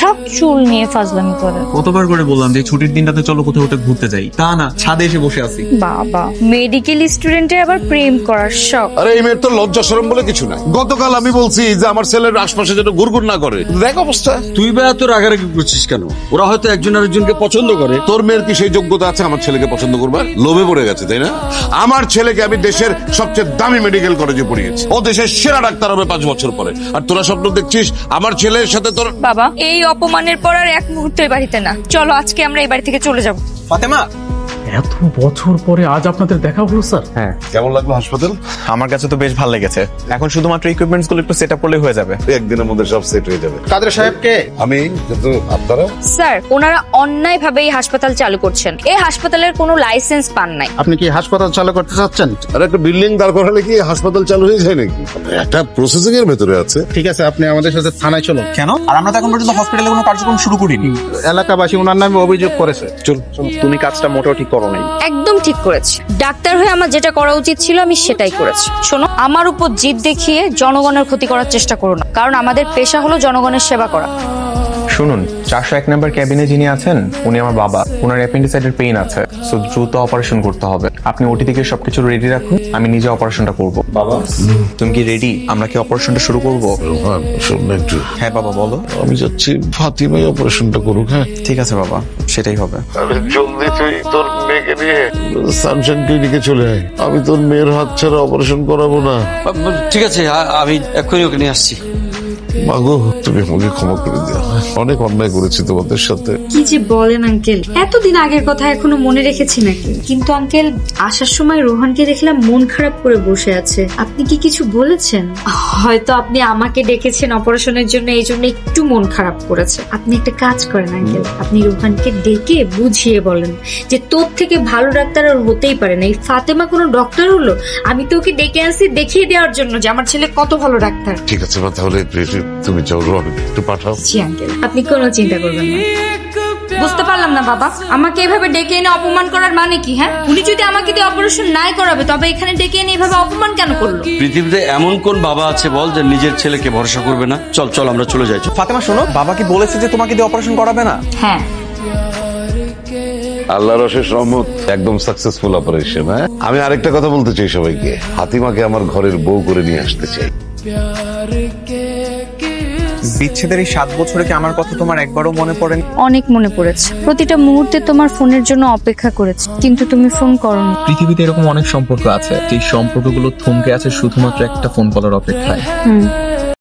সব চুল নিয়ে ফাজলামি করে। কতবার করে বললাম যে ছুটির দিনটাতে চলো কোথাও ওটা ঘুরতে যাই, তা না, ছাদে এসে বসে আছি। বাবা, মেডিকেল স্টুডেন্টের আবার প্রেম করার শখ। আরে এই মেয়ের তো লজ্জা শরম বলে কিছু নাই। গতকাল আমি বলছি যে আমার ছেলের আশপাশে যেন ঘুরঘুর না করে, দেখ অবস্থা। তুই বা এত রাগারাগি করছিস কেন? ওরা হয়তো একজন আরেকজনকে পছন্দ করে। তোর মেয়ের কি সেই যোগ্যতা আছে আমার ছেলেকে পছন্দ করবার? লোভে পড়ে গেছে, তাই না? আমার ছেলেকে আমি দেশের সবচেয়ে দামি মেডিকেল কলেজে পড়িয়েছি, ও দেশের সেরা ডাক্তার হবে 5 বছর পরে, আর তোরা স্বপ্ন দেখছিস আমার ছেলের সাথে তোর। বাবা, এই অপমানের পর আর এক মুহূর্ত এই বাড়িতে না। চলো আজকে আমরা এই বাড়ি থেকে চলে যাব। ফাতেমা, এত বছর পরে আজ আপনাদের দেখা হলো স্যার। হ্যাঁ, কেমন লাগলো হাসপাতাল? আমার কাছে তো বেশ ভালো লেগেছে। এখন শুধুমাত্র ইকুইপমেন্টস গুলো একটু সেট আপ করলেই হয়ে যাবে। একদিনের মধ্যে সব সেট হয়ে যাবে। কাদের সাহেবকে আমি কিন্তু আপনারা স্যার, ওনারা অন্যায়ভাবে এই হাসপাতাল চালু করছেন। এই হাসপাতালের কোনো লাইসেন্স পান নাই। আপনি কি হাসপাতাল চালু করতে চাচ্ছেন? আর একটা বিল্ডিং দাঁড় করালে কি হাসপাতাল চালু হয়ে যায় নাকি? একটা প্রসেসিং এর ভেতরে আছে। ঠিক আছে, আপনি আমাদের সাথে থানায় চলুন। কেন? আর আমরা তো এখন পর্যন্ত হসপিটালে কোনো কার্যক্রম শুরু করিনি। এলাকাবাসী ওনার নামে অভিযোগ করেছে। চল। তুমি কাজটা মোটেও ঠিক করো নাই। একদম ঠিক করেছি। ডাক্তার হয়ে আমার যেটা করা উচিত ছিল আমি সেটাই করেছি। শোনো, আমার উপর জিদ দেখিয়ে জনগণের ক্ষতি করার চেষ্টা করো না, কারণ আমাদের পেশা হলো জনগণের সেবা করা। শুনুন, 401 নম্বর ক্যাবিনে যিনি আছেন উনি আমার বাবা। ওনার অ্যাপেন্ডিসাইটের পেইন আছে, সো দ্রুত অপারেশন করতে হবে। আপনি ওটি থেকে সবকিছু রেডি রাখুন, আমি নিজে অপারেশনটা করব। বাবা, তুমি কি রেডি? আমরা কি অপারেশনটা শুরু করব? রোহান, শোন না একটু। হ্যাঁ বাবা, বলো। আমি যাচ্ছি ফাতিমাই অপারেশনটা করুক। হ্যাঁ ঠিক আছে বাবা, সেটাই হবে। জলদি তুই তোর মেয়েকে নিয়ে সানশাইন ক্লিনিকে চলে আয়। আমি তোর মেয়ের হাত ছাড়া অপারেশন করাবো না। ঠিক আছে, আমি এক্ষুনি ওকে নিয়ে আসছি। মাগো, তুমি আমাকে ক্ষমা করে দিও। অনেক অন্যায় করেছি তোমাদের সাথে। কি যে বলেন আঙ্কেল, এতদিন আগের কথা এখনো মনে রেখেছি নাকি? কিন্তু আঙ্কেল, আসার সময় রোহানকে দেখলাম মন খারাপ করে বসে আছে। আপনি কি কিছু বলেছেন? হয়তো আপনি আমাকে ডেকেছেন অপারেশনের জন্য, এই জন্য একটু মন খারাপ করেছে। আপনি একটা কাজ করেন আঙ্কেল, আপনি রোহানকে ডেকে বুঝিয়ে বলেন যে তোর থেকে ভালো ডাক্তার আর হতেই পারে না। এই ফাতেমা কোনো ডক্টর হলো? আমি তো ওকে ডেকে আনছি দেখিয়ে দেওয়ার জন্য যে আমার ছেলে কত ভালো ডাক্তার। ঠিক আছে মা, তাহলে তুমি যাও, রোহান একটু পাঠাও। জি আঙ্কেল, আপনি কোনো চিন্তা করবেন না। বুঝতে পারলাম না বাবা, আমাকে এভাবে ডেকে এনে অপমান করার মানে কি? হ্যাঁ, উনি যদি আমাকে দিয়ে অপারেশন নাই করাবে, তবে এখানে ডেকে এনে এভাবে অপমান কেন করলো? পৃথিবীতে এমন কোন বাবা আছে বল যে নিজের ছেলেকে ভরসা করবে না? চল চল, আমরা চলে যাই। ফাতেমা শোনো, বাবা কি বলেছে যে তোমাকে দিয়ে অপারেশন করাবে না? হ্যাঁ। আল্লাহর অশেষ রহমত, একদম সাকসেসফুল অপারেশন। হ্যাঁ, আমি আরেকটা কথা বলতে চাই সবাইকে। ফাতিমাকে আমার ঘরের বউ করে নিয়ে আসতে চাই। বিচ্ছেদের এই 7 বছরে কি আমার কথা তোমার একবারও মনে পড়েনি? অনেক মনে পড়েছে। প্রতিটা মুহূর্তে তোমার ফোনের জন্য অপেক্ষা করেছি, কিন্তু তুমি ফোন করোনি। পৃথিবীতে এরকম অনেক সম্পর্ক আছে, যে সম্পর্কগুলো থমকে আছে শুধুমাত্র একটা ফোন কলের অপেক্ষায়।